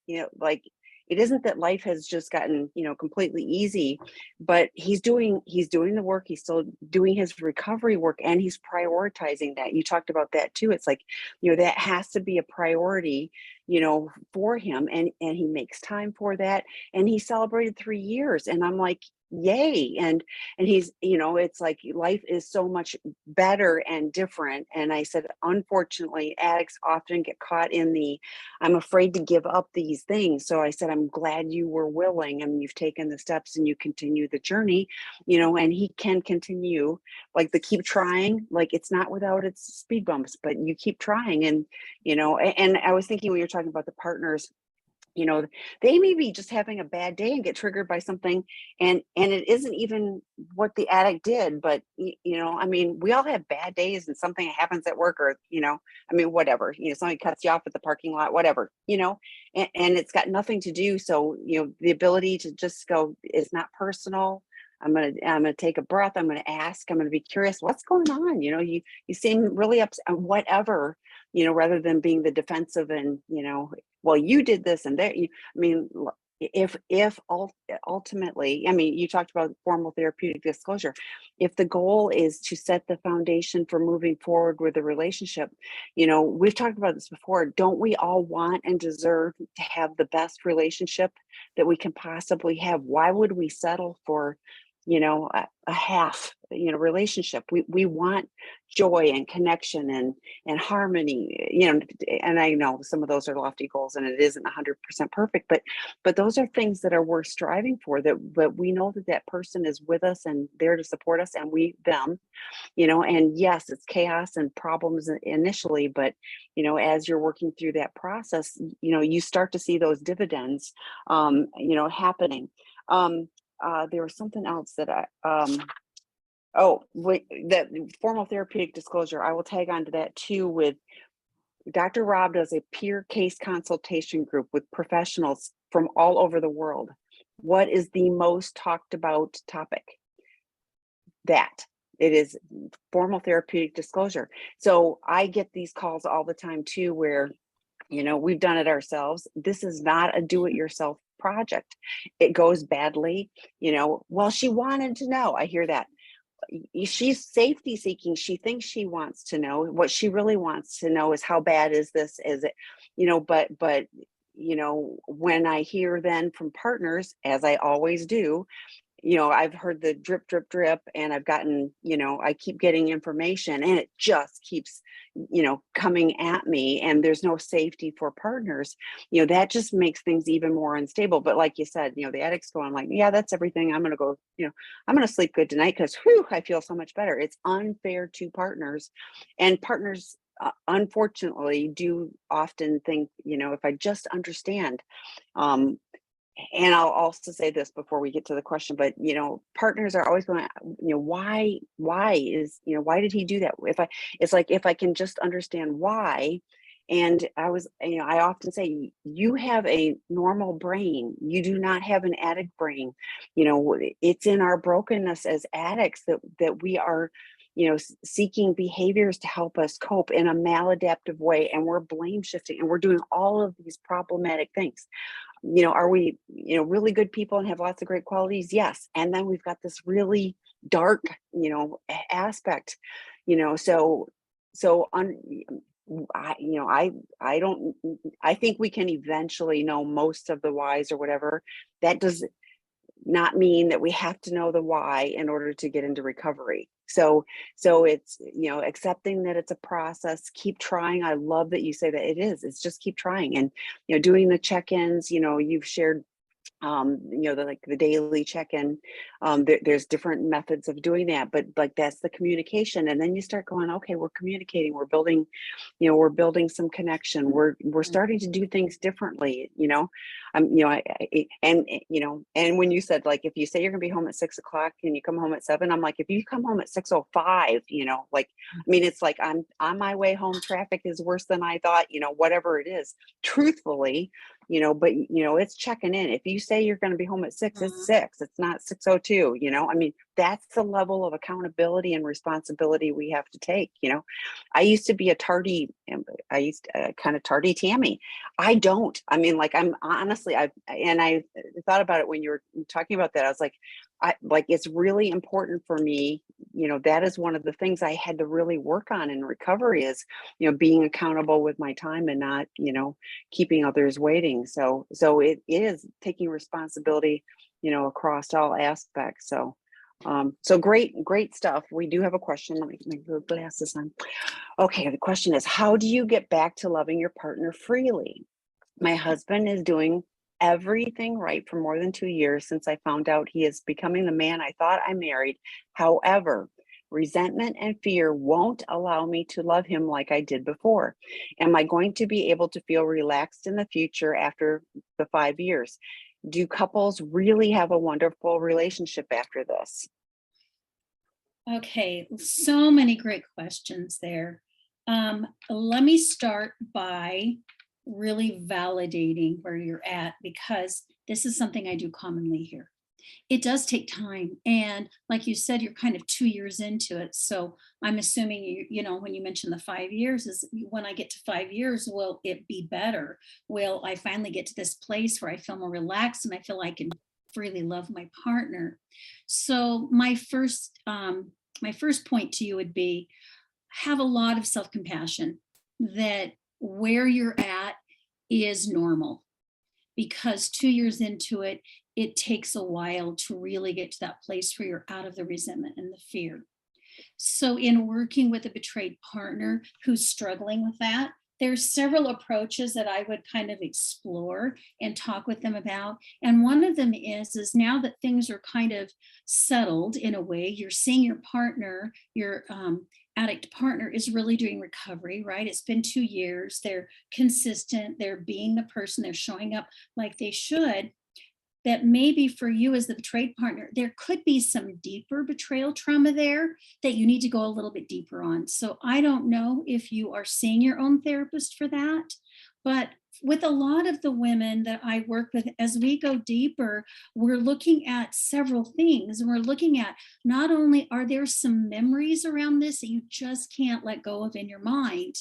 it isn't that life has just gotten, completely easy, but he's doing the work. He's still doing his recovery work, and he's prioritizing that. You talked about that too. It's like, that has to be a priority, for him. And he makes time for that. And he celebrated 3 years. And I'm like, yay. And he's, it's like life is so much better and different. And I said, unfortunately, addicts often get caught in I'm afraid to give up these things. So I said, I'm glad you were willing and you've taken the steps and you continue the journey, and he can continue, like, the keep trying, like, it's not without its speed bumps, but you keep trying. And, and I was thinking when you're talking about the partners, they may be just having a bad day and get triggered by something, and it isn't even what the addict did, but I mean, we all have bad days and something happens at work, or I mean, whatever, somebody cuts you off at the parking lot, whatever, and it's got nothing to do. So the ability to just go, it's not personal. I'm gonna take a breath. I'm gonna ask. I'm gonna be curious. What's going on? You seem really upset. Whatever. Rather than being the defensive and well, you did this and that. I mean, if ultimately, I mean, you talked about formal therapeutic disclosure. If the goal is to set the foundation for moving forward with the relationship, we've talked about this before. Don't we all want and deserve to have the best relationship that we can possibly have? Why would we settle for a half relationship? We want joy and connection and harmony, and I know some of those are lofty goals and it isn't 100% perfect, but those are things that are worth striving for, that we know that person is with us and there to support us, and we them, and yes, it's chaos and problems initially, but as you're working through that process, you start to see those dividends happening. there was something else that oh, wait, that formal therapeutic disclosure. I will tag on to that too with Dr. Rob does a peer case consultation group with professionals from all over the world. What is the most talked about topic? That it is formal therapeutic disclosure. So I get these calls all the time too, where, we've done it ourselves. This is not a do it yourself project. It goes badly, well, she wanted to know. I hear that. She's safety seeking. She thinks she wants to know. What she really wants to know is how bad is this? Is it, but when I hear then from partners, as I always do, I've heard the drip, drip, drip, and I've gotten, I keep getting information and it just keeps, coming at me, and there's no safety for partners. That just makes things even more unstable. But like you said, the addicts go, I'm like, yeah, that's everything. I'm going to go, I'm going to sleep good tonight because, whew, I feel so much better. It's unfair to partners, and partners, unfortunately, do often think, if I just understand, um, and I'll also say this before we get to the question, but partners are always going, why did he do that? It's like, if I can just understand why. And I often say, you have a normal brain. You do not have an addict brain. It's in our brokenness as addicts that we are, seeking behaviors to help us cope in a maladaptive way. And we're blame shifting and we're doing all of these problematic things. Are we, really good people and have lots of great qualities? Yes. And then we've got this really dark, aspect, so, so on. I don't, I think we can eventually know most of the whys or whatever. That does not mean that we have to know the why in order to get into recovery. So it's, accepting that it's a process. Keep trying. I love that you say that it's just keep trying, and doing the check-ins. You've shared, the daily check-in. There's different methods of doing that, but like, that's the communication. And then you start going, okay, we're communicating, we're building, we're building some connection, we're starting to do things differently. And when you said, like, if you say you're gonna be home at 6 o'clock and you come home at 7, I'm like, if you come home at 6:05, like, I mean, it's like, I'm on my way home, traffic is worse than I thought, whatever it is, truthfully, but it's checking in. If you say you're going to be home at 6, it's Mhm. 6, it's not 6:02. I mean, that's the level of accountability and responsibility we have to take. I used to be a tardy, kind of tardy Tammy. I don't. I mean, like, I'm honestly, I thought about it when you were talking about that. I was like, it's really important for me. That is one of the things I had to really work on in recovery is, being accountable with my time and not, keeping others waiting. So it is taking responsibility, across all aspects. So great stuff. We do have a question. Let me put glasses on. Okay, the question is, how do you get back to loving your partner freely? My husband is doing everything right for more than 2 years since I found out he is becoming the man I thought I married. However, resentment and fear won't allow me to love him like I did before. Am I going to be able to feel relaxed in the future after the 5 years? Do couples really have a wonderful relationship after this? Okay, so many great questions there. Let me start by really validating where you're at, because this is something I do commonly here. It does take time. And like you said, you're kind of 2 years into it. So I'm assuming when you mentioned the 5 years, is when I get to 5 years, will it be better? Will I finally get to this place where I feel more relaxed and I feel I can freely love my partner? So my first point to you would be, have a lot of self-compassion, that where you're at is normal, because 2 years into it, it takes a while to really get to that place where you're out of the resentment and the fear. So, in working with a betrayed partner who's struggling with that, there's several approaches that I would kind of explore and talk with them about. And one of them is now that things are kind of settled in a way, you're seeing your partner, your addict partner is really doing recovery, right? It's been 2 years. They're consistent. They're being the person. They're showing up like they should. that maybe for you as the betrayed partner, there could be some deeper betrayal trauma there that you need to go a little bit deeper on. So I don't know if you are seeing your own therapist for that, but with a lot of the women that I work with, as we go deeper, we're looking at several things. And we're looking at not only are there some memories around this that you just can't let go of in your mind,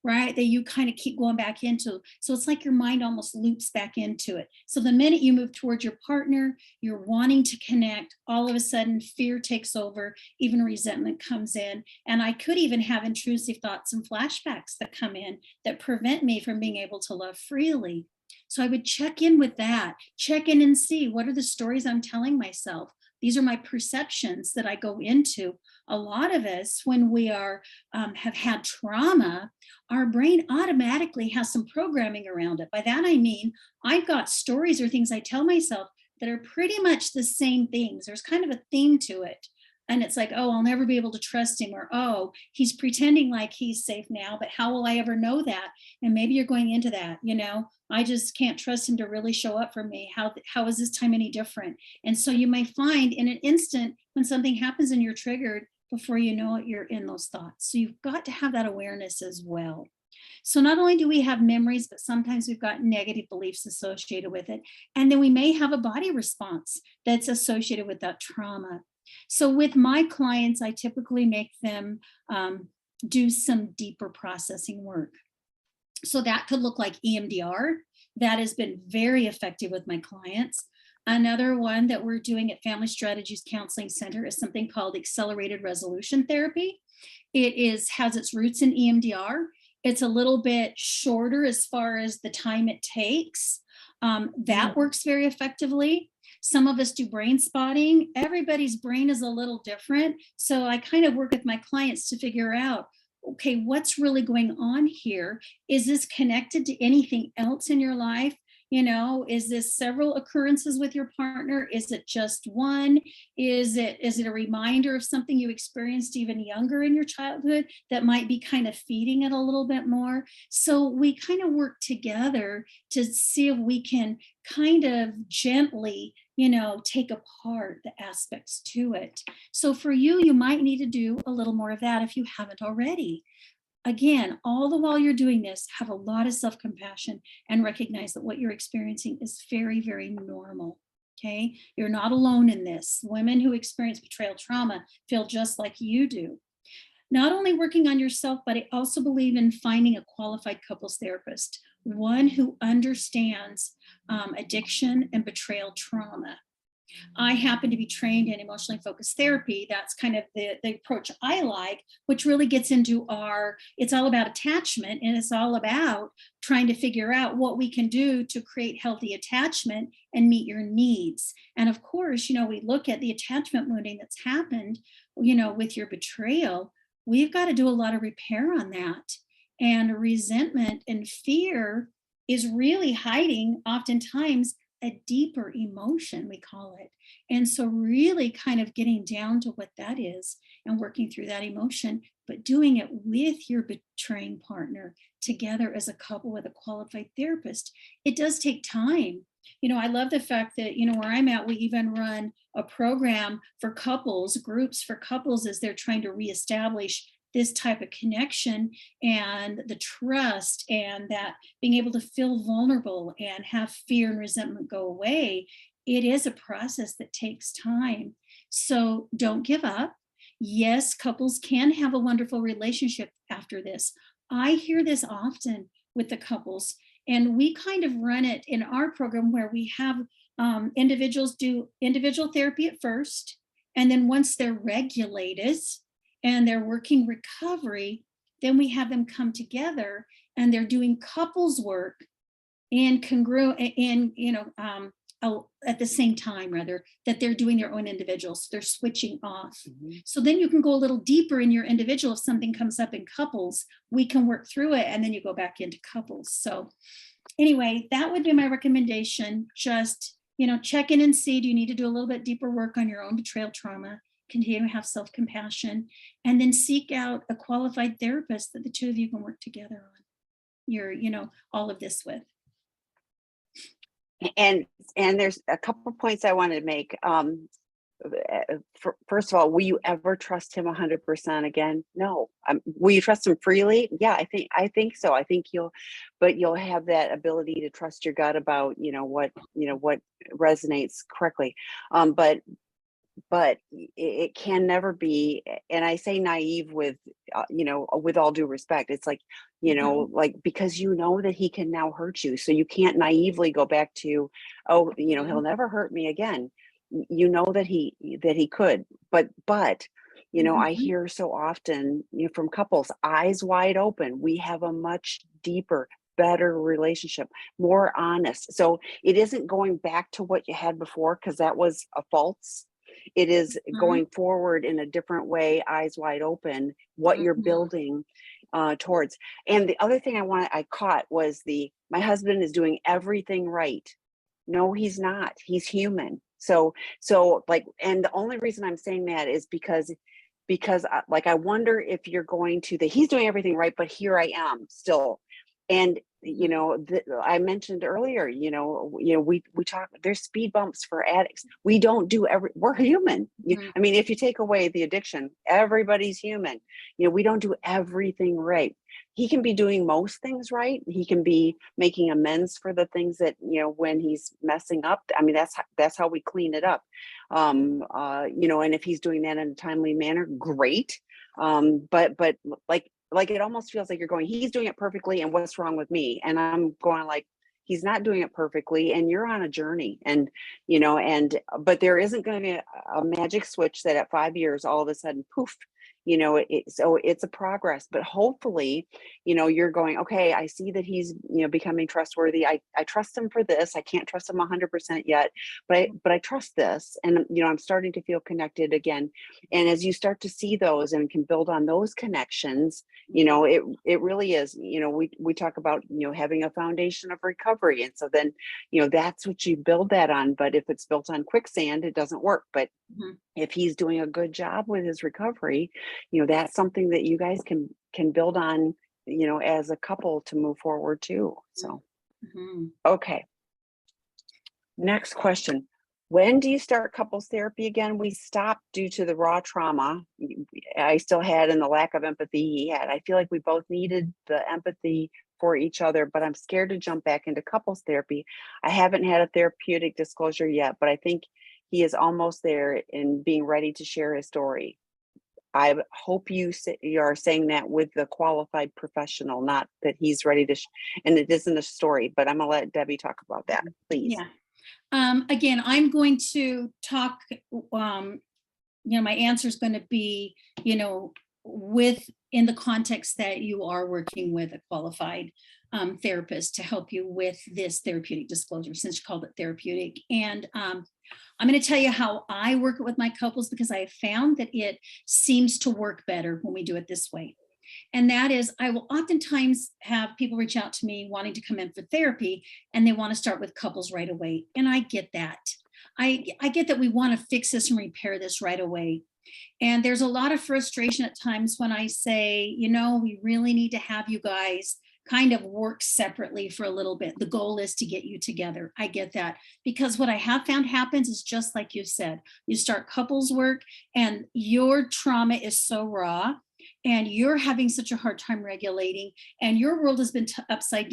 right? That you kind of keep going back into. So it's like your mind almost loops back into it. So the minute you move towards your partner, you're wanting to connect, all of a sudden fear takes over, even resentment comes in. And I could even have intrusive thoughts and flashbacks that come in that prevent me from being able to love freely. So I would check in with that, check in and see what are the stories I'm telling myself. These are my perceptions that I go into. A lot of us, when we are have had trauma, our brain automatically has some programming around it. By that I mean, I've got stories or things I tell myself that are pretty much the same things. There's kind of a theme to it. And it's like, oh, I'll never be able to trust him, or oh, he's pretending like he's safe now, but how will I ever know that? And maybe you're going into that, I just can't trust him to really show up for me. How is this time any different? And so you might find in an instant when something happens and you're triggered, before you know it, you're in those thoughts. So you've got to have that awareness as well. So not only do we have memories, but sometimes we've got negative beliefs associated with it. And then we may have a body response that's associated with that trauma. So with my clients, I typically make them do some deeper processing work. So that could look like EMDR. That has been very effective with my clients. Another one that we're doing at Family Strategies Counseling Center is something called accelerated resolution therapy. It has its roots in EMDR. It's a little bit shorter as far as the time it takes. That works very effectively. Some of us do brain spotting. Everybody's brain is a little different. So I kind of work with my clients to figure out, okay, what's really going on here? Is this connected to anything else in your life? Is this several occurrences with your partner? Is it just one? Is it a reminder of something you experienced even younger in your childhood that might be kind of feeding it a little bit more? So we kind of work together to see if we can kind of gently, take apart the aspects to it. So for you, you might need to do a little more of that if you haven't already. Again, all the while you're doing this, have a lot of self-compassion and recognize that what you're experiencing is very, very normal. Okay. You're not alone in this. Women who experience betrayal trauma feel just like you do. Not only working on yourself, but I also believe in finding a qualified couples therapist, one who understands addiction and betrayal trauma. I happen to be trained in emotionally focused therapy. That's kind of the approach I like, which really gets into it's all about attachment, and it's all about trying to figure out what we can do to create healthy attachment and meet your needs. And of course, we look at the attachment wounding that's happened, with your betrayal. We've got to do a lot of repair on that. And resentment and fear is really hiding oftentimes a deeper emotion, we call it. And so really kind of getting down to what that is and working through that emotion, but doing it with your betraying partner together as a couple with a qualified therapist. It does take time. I love the fact that, where I'm at, we even run a program for couples, groups for couples as they're trying to reestablish this type of connection and the trust, and that being able to feel vulnerable and have fear and resentment go away. It is a process that takes time. So don't give up. Yes, couples can have a wonderful relationship after this. I hear this often with the couples, and we kind of run it in our program where we have individuals do individual therapy at first. And then once they're regulated, and they're working recovery, then we have them come together and they're doing couples work at the same time, rather, that they're doing their own individuals. They're switching off. Mm-hmm. So then you can go a little deeper in your individual. If something comes up in couples, we can work through it, and then you go back into couples. So anyway, that would be my recommendation. Just, check in and see, do you need to do a little bit deeper work on your own betrayal trauma? Continue to have self-compassion, and then seek out a qualified therapist that the two of you can work together on all of this with. and there's a couple points I wanted to make. First of all, will you ever trust him 100% again? No. Will you trust him freely? Yeah, I think so. I think you'll have that ability to trust your gut about what resonates correctly. But it can never be, and I say naive with with all due respect. It's like, Mhm, like, because that he can now hurt you, so you can't naively go back to, oh, he'll mhm, never hurt me again. You know that he could, but I mhm, hear so often, from couples, eyes wide open, we have a much deeper, better relationship, more honest. So it isn't going back to what you had before, because that was a false. It is mhm, going forward in a different way, eyes wide open, what you're mhm, building towards. And the other thing I caught was my husband is doing everything right. No, he's not. He's human. So like, and the only reason I'm saying that is because like, I wonder if you're going to that he's doing everything right, but here I am still. And mhm, I mentioned earlier, we talk, there's speed bumps for addicts. We don't do we're human. mhm, I mean, if you take away the addiction, everybody's human. We don't do everything right. He can be doing most things right. He can be making amends for the things that, when he's messing up. I mean, that's how we clean it up. And if he's doing that in a timely manner, great. But like, it almost feels like you're going, he's doing it perfectly, and what's wrong with me? And I'm going like, he's not doing it perfectly, and you're on a journey. And but there isn't going to be a magic switch that at 5 years all of a sudden, poof. So it's a progress, but hopefully, you're going, okay, I see that he's, becoming trustworthy. I trust him for this. I can't trust him 100% yet, but I trust this. And, I'm starting to feel connected again. And as you start to see those and can build on those connections, mhm, it really is, we talk about, having a foundation of recovery. And so then, that's what you build that on. But if it's built on quicksand, it doesn't work. But mhm, if he's doing a good job with his recovery, that's something that you guys can build on, as a couple to move forward too. So, mhm. okay. Next question. When do you start couples therapy again? We stopped due to the raw trauma I still had, and the lack of empathy he had. I feel like we both needed the empathy for each other, but I'm scared to jump back into couples therapy. I haven't had a therapeutic disclosure yet, but I think he is almost there in being ready to share his story. I hope you are saying that with the qualified professional, not that he's ready to, and it isn't a story, but I'm gonna let Debbie talk about that, please. Yeah. Again, I'm going to talk, um, my answer is going to be, with in the context that you are working with a qualified therapist to help you with this therapeutic disclosure, since you called it therapeutic. And I'm going to tell you how I work it with my couples, because I have found that it seems to work better when we do it this way. And that is, I will oftentimes have people reach out to me wanting to come in for therapy, and they want to start with couples right away. And I get that. I get that we want to fix this and repair this right away. And there's a lot of frustration at times when I say, we really need to have you guys kind of work separately for a little bit. The goal is to get you together. I get that, because what I have found happens is just like you said. You start couples work, and your trauma is so raw, and you're having such a hard time regulating, and your world has been turned upside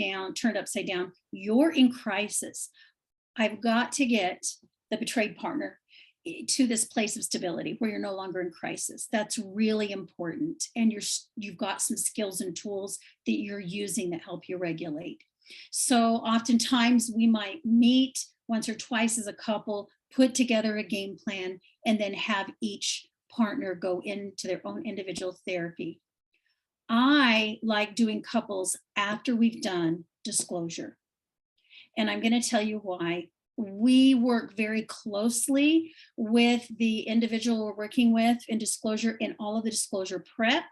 down. You're in crisis. I've got to get the betrayed partner to this place of stability where you're no longer in crisis. That's really important. And you've got some skills and tools that you're using that help you regulate. So oftentimes we might meet once or twice as a couple, put together a game plan, and then have each partner go into their own individual therapy. I like doing couples after we've done disclosure. And I'm going to tell you why. We work very closely with the individual we're working with in disclosure, in all of the disclosure prep.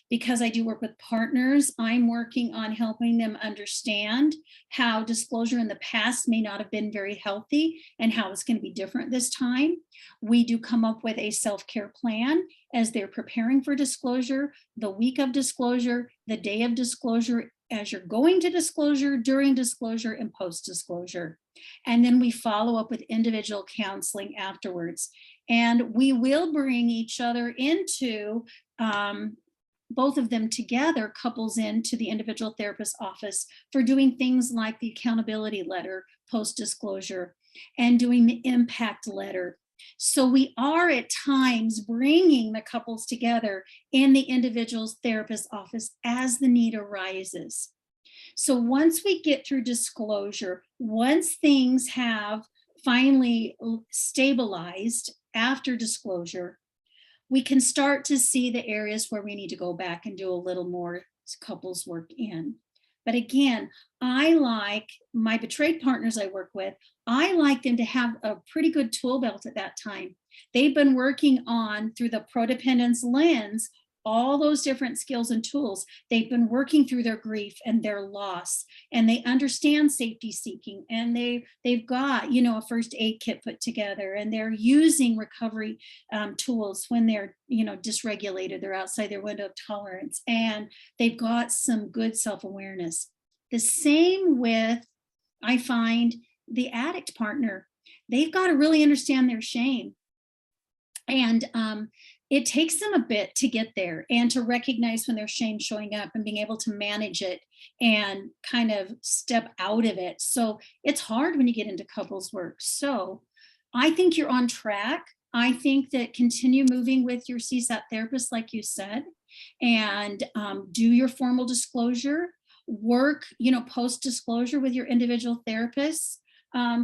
Because I do work with partners, I'm working on helping them understand how disclosure in the past may not have been very healthy and how it's going to be different this time. We do come up with a self-care plan as they're preparing for disclosure, the week of disclosure, the day of disclosure, as you're going to disclosure, during disclosure, and post disclosure. And then we follow up with individual counseling afterwards. And we will bring each other into both of them together, couples into the individual therapist office for doing things like the accountability letter post disclosure and doing the impact letter. So we are at times bringing the couples together in the individual's therapist office as the need arises. So once we get through disclosure, once things have finally stabilized after disclosure, we can start to see the areas where we need to go back and do a little more couples work in. But again, I like my betrayed partners I work with, I like them to have a pretty good tool belt at that time. They've been working on, through the Prodependence lens, all those different skills and tools. They've been working through their grief and their loss, and they understand safety seeking, and they've got, you know, a first aid kit put together, and they're using recovery tools when they're, you know, dysregulated, they're outside their window of tolerance, and they've got some good self-awareness. The same with, I find, the addict partner. They've got to really understand their shame. And it takes them a bit to get there and to recognize when their shame's showing up and being able to manage it and kind of step out of it. So it's hard when you get into couples work. So I think you're on track. I think that continue moving with your CSAT therapist, like you said, and do your formal disclosure, work, you know, post disclosure with your individual therapists.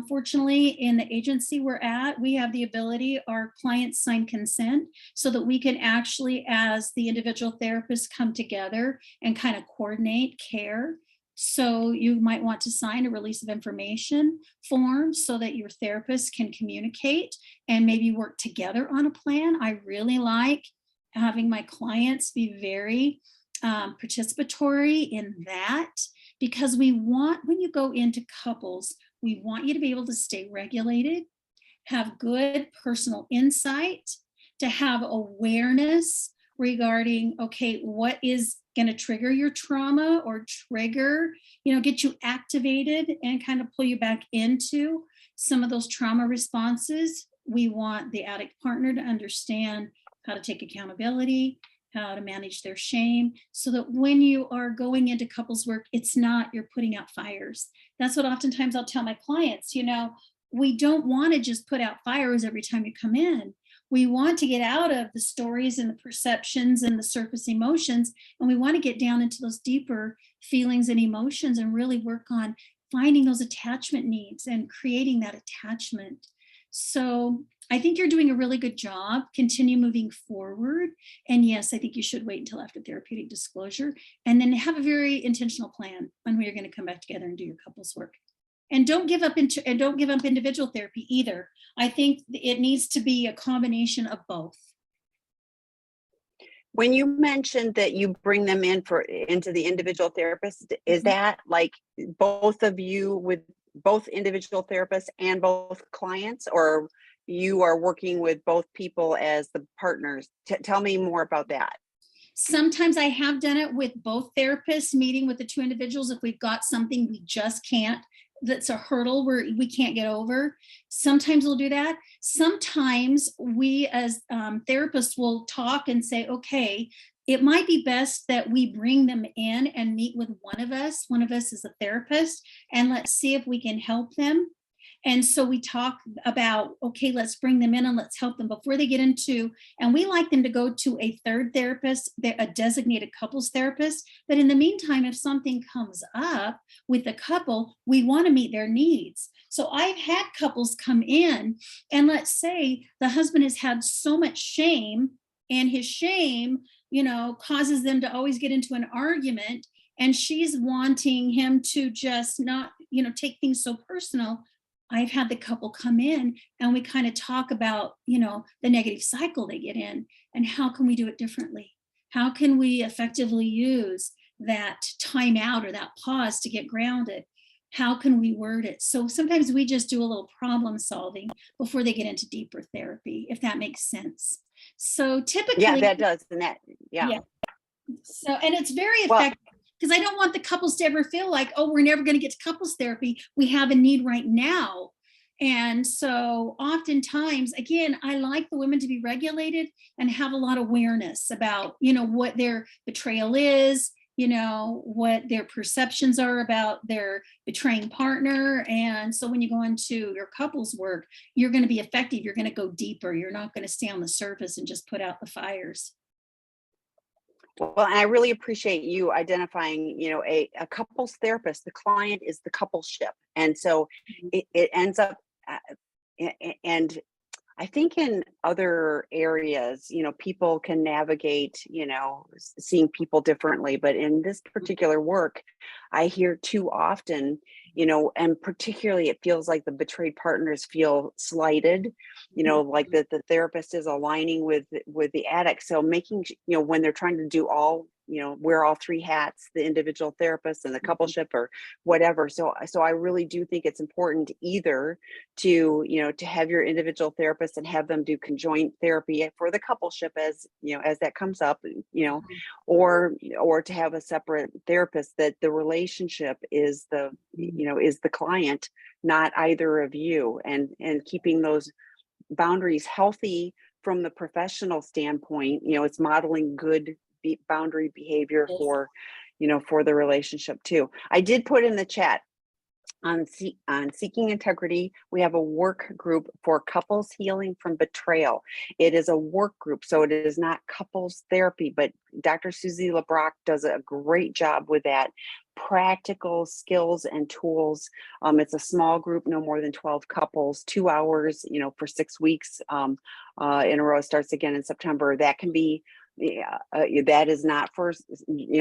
Fortunately, in the agency we're at, we have the ability, our clients sign consent so that we can actually, as the individual therapists, come together and kind of coordinate care. So you might want to sign a release of information form so that your therapist can communicate and maybe work together on a plan. I really like having my clients be very participatory in that, because we want, when you go into couples, we want you to be able to stay regulated, have good personal insight, to have awareness regarding, okay, what is going to trigger your trauma or trigger, you know, get you activated and kind of pull you back into some of those trauma responses. We want the addict partner to understand how to take accountability, how to manage their shame, so that when you are going into couples work, it's not you're putting out fires. That's what oftentimes I'll tell my clients, you know, we don't want to just put out fires every time you come in. We want to get out of the stories and the perceptions and the surface emotions, and we want to get down into those deeper feelings and emotions and really work on finding those attachment needs and creating that attachment. So I think you're doing a really good job. Continue moving forward. And yes, I think you should wait until after therapeutic disclosure and then have a very intentional plan on when you're going to come back together and do your couples work. And don't give up individual therapy either. I think it needs to be a combination of both. When you mentioned that you bring them into the individual therapist, is that like both of you with both individual therapists and both clients, or you are working with both people as the partners? Tell me more about that. Sometimes I have done it with both therapists, meeting with the two individuals if we've got something we just can't, that's a hurdle where we can't get over. Sometimes we'll do that. Sometimes we as therapists will talk and say, okay, it might be best that we bring them in and meet with one of us. One of us is a therapist, and let's see if we can help them. And so we talk about, okay, let's bring them in and let's help them before they get into, and we like them to go to a third therapist, a designated couples therapist. But in the meantime, if something comes up with the couple, we want to meet their needs. So I've had couples come in, and let's say the husband has had so much shame, and his shame, you know, causes them to always get into an argument, and she's wanting him to just not, you know, take things so personal. I've had the couple come in and we kind of talk about, you know, the negative cycle they get in and how can we do it differently? How can we effectively use that time out or that pause to get grounded? How can we word it? So sometimes we just do a little problem solving before they get into deeper therapy, if that makes sense. So typically, Yeah, that does. And that, yeah. So, and it's very effective. because I don't want the couples to ever feel like, oh, we're never going to get to couples therapy. We have a need right now. And so oftentimes, again, I like the women to be regulated and have a lot of awareness about, what their betrayal is, what their perceptions are about their betraying partner. And so when you go into your couples work, you're going to be effective. You're going to go deeper. You're not going to stay on the surface and just put out the fires. Well, and I really appreciate you identifying, a couples therapist. The client is the coupleship. And so it ends up, and I think in other areas, people can navigate, seeing people differently. But in this particular work, I hear too often, and particularly it feels like the betrayed partners feel slighted, like that the therapist is aligning with the addict. So making, when they're trying to do all, wear all three hats, the individual therapist and the coupleship or whatever. So I really do think it's important either to have your individual therapist and have them do conjoint therapy for the coupleship as that comes up, or to have a separate therapist, that the relationship is is the client, not either of you, and keeping those boundaries healthy from the professional standpoint. It's modeling good boundary behavior for the relationship too. I did put in the chat on Seeking Integrity. We have a work group for couples healing from betrayal. It is a work group, so it is not couples therapy, but Dr. Susie LeBrock does a great job with that. Practical skills and tools. It's a small group, no more than 12 couples, 2 hours, for 6 weeks in a row. It starts again in September. That can be, that is not for,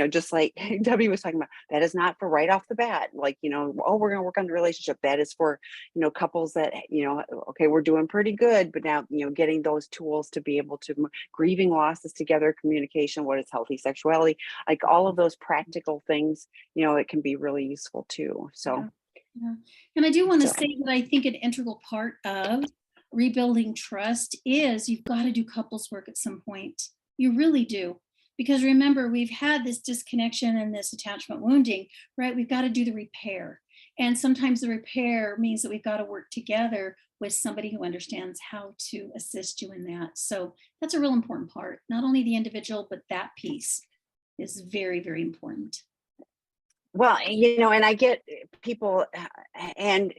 just like Debbie was talking about, that is not for right off the bat, like, oh, we're going to work on the relationship. That is for, couples that, okay, we're doing pretty good, but now, getting those tools to be able to grieving losses together, communication, what is healthy sexuality, like all of those practical things, it can be really useful too. So, yeah. And I do want to say that I think an integral part of rebuilding trust is you've got to do couples work at some point. You really do. Because remember, we've had this disconnection and this attachment wounding, right? We've got to do the repair. And sometimes the repair means that we've got to work together with somebody who understands how to assist you in that. So that's a real important part. Not only the individual, but that piece is very, very important. Well, and I get people, and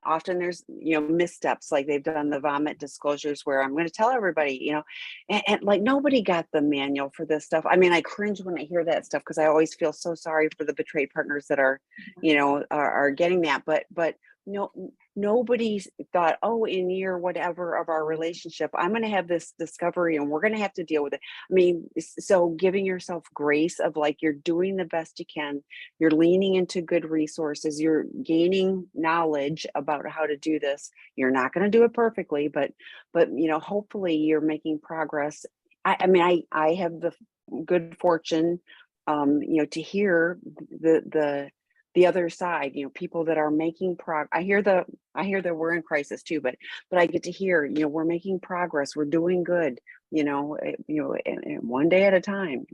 often there's missteps, like they've done the vomit disclosures where I'm going to tell everybody, and like nobody got the manual for this stuff. I mean, I cringe when I hear that stuff because I always feel so sorry for the betrayed partners that are are getting that, but no, nobody thought, oh, in year whatever of our relationship, I'm going to have this discovery and we're going to have to deal with it. I mean, so giving yourself grace of like, you're doing the best you can, you're leaning into good resources, you're gaining knowledge about how to do this. You're not going to do it perfectly, but hopefully you're making progress. I mean, I have the good fortune, to hear the other side, people that are making I hear that we're in crisis too, but I get to hear, we're making progress, we're doing good, and one day at a time,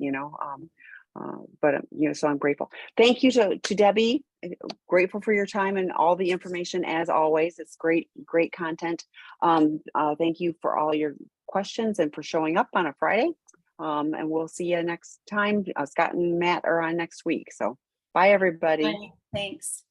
but so I'm grateful. Thank you to Debbie. Grateful for your time and all the information as always. It's great content. Thank you for all your questions and for showing up on a Friday. And we'll see you next time. Scott and Matt are on next week. So bye, everybody. Bye. Thanks.